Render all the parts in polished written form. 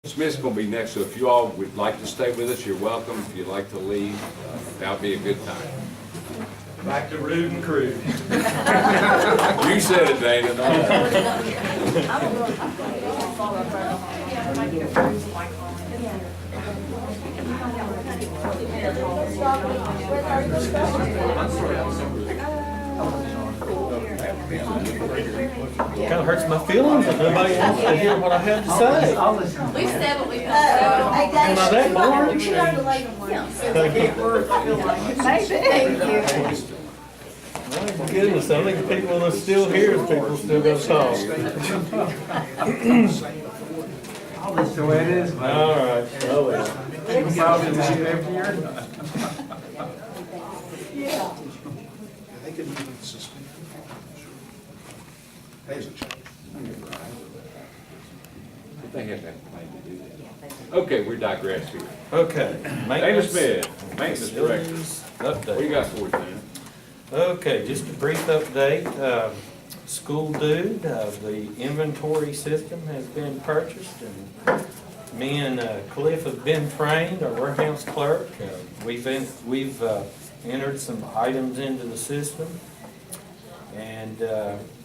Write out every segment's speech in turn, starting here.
Smith's going to be next, so if you all would like to stay with us, you're welcome. If you'd like to leave, that'll be a good time. Back to rude and crude. You said it, Dana. Kind of hurts my feelings if nobody wants to hear what I had to say. We've said what we've got to Am I that boring? say. Thank you. My goodness, I think the people that are still here is people still gonna talk. That's the way it is, man. All right. Oh, well. Probably the same every year. They could even suspend. Pays a change. But they have to have a plan to do that. Okay, we digress here. Okay. Dana Maintenance. Smith, Maintenance Director. What do you Update. got for us, Dana? Okay, just a brief update. School Dude, the inventory system has been purchased, and me and Cliff have been trained, our warehouse clerk. We've entered some items into the system, and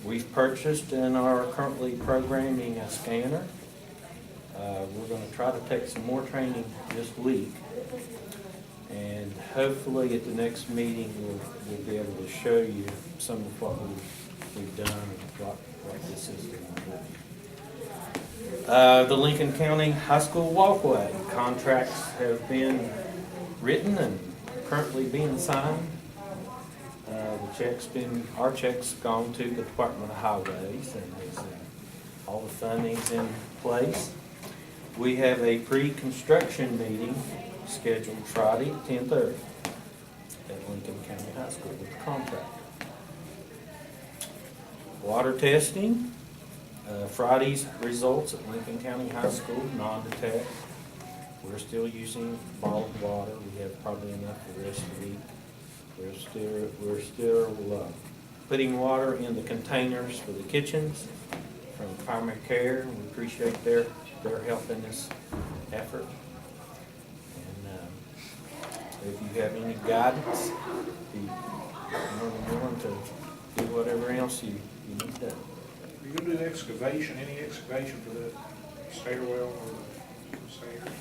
we've purchased and are currently programming a scanner. We're going to try to take some more training this week, and hopefully at the next meeting we'll be able to show you some of what we've done and what this system will do. The Lincoln County High School walkway contracts have been written and currently being signed. Our check's gone to the Department of Highways, and all the funding's in place. We have a pre-construction meeting scheduled Friday at 10:30 at Lincoln County High School with the contractor. Water testing, Friday's results at Lincoln County High School, non-detect. We're still using bottled water. We have probably enough for the rest of the week. We're still putting water in the containers for the kitchens from Primary Care. We appreciate their help in this effort. And if you have any guidance, be more than willing to do whatever else you need done. Are you gonna do excavation, any excavation for the stairwell or the stairs?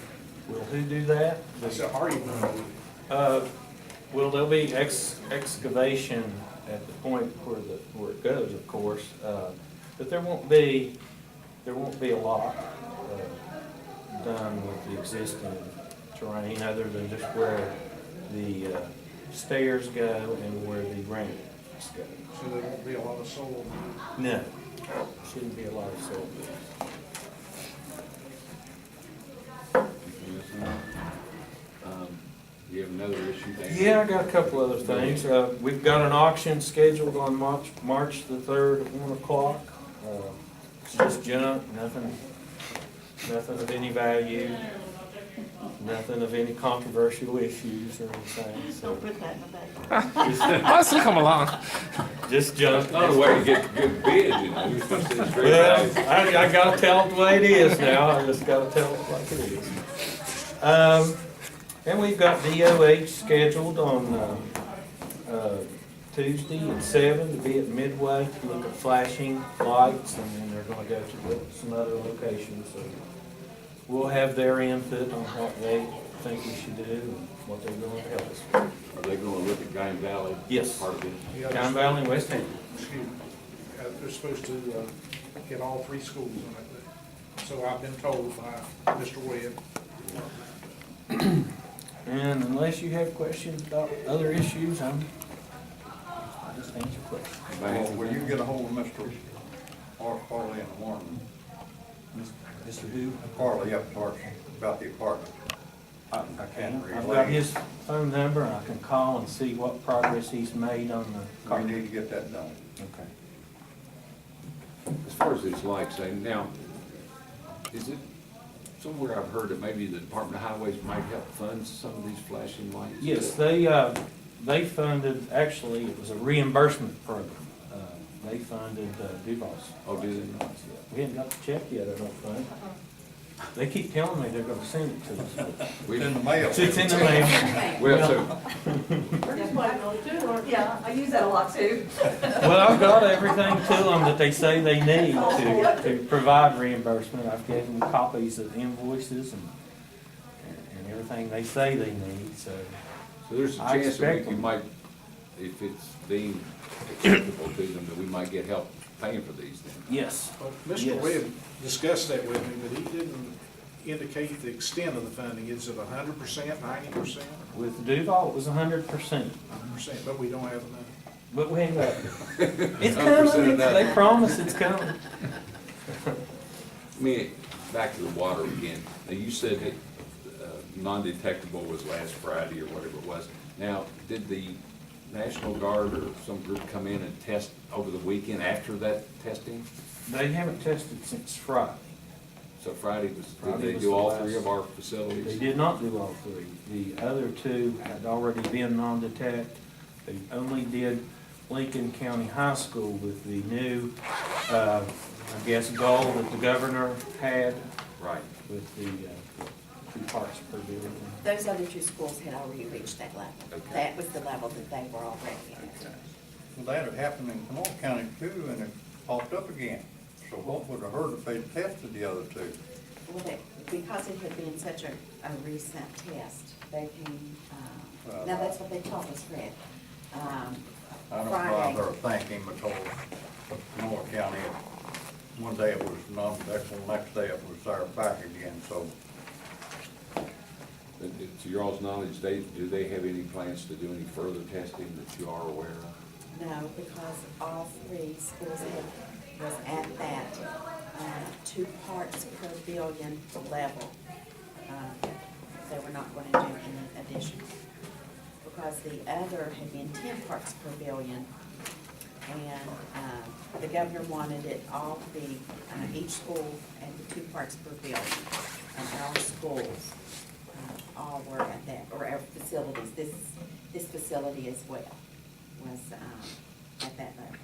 Will who do that? I said, are you gonna do it? Well, there'll be excavation at the point where it goes, of course, but there won't be a lot done with the existing terrain other than just where the stairs go and where the ramps go. So there won't be a lot of soil? No, shouldn't be a lot of soil. Do you have another issue, Dana? Yeah, I got a couple other things. We've got an auction scheduled on March the 3rd at 1 o'clock. It's just junk, nothing of any value, nothing of any controversial issues or anything. So Don't put that in the bag. Let's come along. just junk. That's not a way to get good bids, you know. You're supposed to say straight Well, value. I gotta tell it the way it is now. I just gotta tell it like it is. And we've got DOH scheduled on Tuesday at 7 to be at Midway to look at flashing lights, and then they're gonna go to some other locations. So we'll have their input on what they think we should do and what they're going to help us with. Are they going to look at Guyan Valley? Yes. Part of it? Guyan Valley and West Hampton. Excuse me. They're supposed to get all three schools on that day. So I've been told by Mr. Webb. And unless you have questions about other issues, I'll just answer questions. Will you get a hold of Mr. Farley in the morning? Mr. Who? Farley up north about the apartment. I can't I've got relay. his phone number, and I can call and see what progress he's made on the We car. need to get that done. Okay. As far as these lights, now, is it somewhere I've heard that maybe the Department of Highways might help fund some of these flashing lights? Yes, they funded, actually, it was a reimbursement program. They funded Duval's. Oh, did they? We haven't got the check yet, I don't think. They keep telling me they're gonna send it to us. We- In the mail. It's in the mail. Well, so, Yeah, I use that a lot too. Well, I've got everything to them that they say they need to provide reimbursement. I've given them copies of invoices and everything they say they need, so. so there's a I chance that expect we them. might, if it's deemed acceptable to them, that we might get help paying for these then. Yes. Well, Mr. Yes. Webb discussed that with me, but he didn't indicate the extent of the funding. Is it 100%, 90%? With Duval, it was 100%, 100%, but we don't have enough. but we ain't got it. It's 100% coming, of that. they promise it's coming. Back to the water again. Now, you said that non-detectable was last Friday or whatever it was. Now, did the National Guard or some group come in and test over the weekend after that testing? They haven't tested since Friday. So Friday was, Friday did they was do the all last- three of our They facilities? did not do all three. The other two had already been non-detect. They only did Lincoln County High School with the new, I guess, goal that the governor had Right. with the 2 parts per billion. Those other two schools had already reached that level. Okay. That was the level that they were already at. Well, that had happened in Kanawha County too, and it popped up again. So what would have hurt if they tested the other two? Well, because it had been such a recent test, they can, now that's what they told us, Fred. I don't Friday. bother thinking because Kanawha County, one day it was non-detectable, next day it was there back again, so. To your all's knowledge, do they have any plans to do any further testing that you are aware of? No, because all three schools was at that 2 parts per billion level. They were not going to do any additional. Because the other had been 10 parts per billion, and the governor wanted it all to be, each school at the 2 parts per billion. And our schools all were at that, or our facilities, this facility as well was at that level.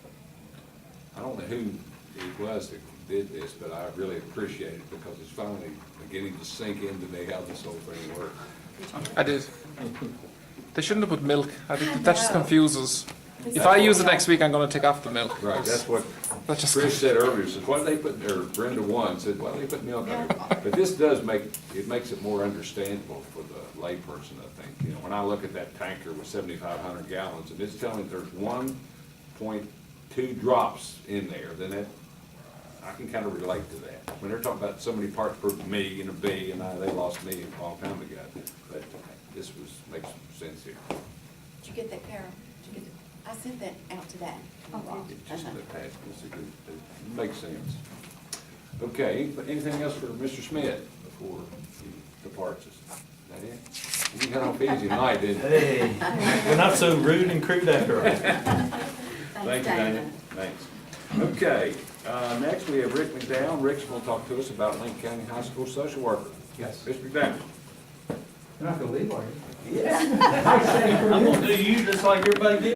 I don't know who it was that did this, but I really appreciate it because it's finally beginning to sink into me how this whole thing works. I did. They shouldn't have put milk. I think that just confuses. If I use it next week, I'm going to take off the milk. Right, that's what That just. Chris said earlier, says, why do they put, or Brenda one said, why do they put milk on it? But this does makes it more understandable for the layperson, I think. You know, when I look at that tanker with 7,500 gallons, and it's telling me there's 1.2 drops in there, then I can kind of relate to that. When they're talking about so many parts per me and a B, and they lost me a long time ago. But this makes sense here. Did you get that, Carol? Did you get I sent that out today. It just it's a good, it makes sense. Okay, anything else for Mr. Smith before he departs us? Is that it? You got off easy tonight, didn't you? Hey, we're not so rude and crude after all. Thank you, Dana. Thanks. Okay, next we have Rick McDowell. Rick's going to talk to us about Lincoln County High School social worker. Yes. Mr. McDowell. You're not gonna leave, are you? I'm gonna do you just like everybody did.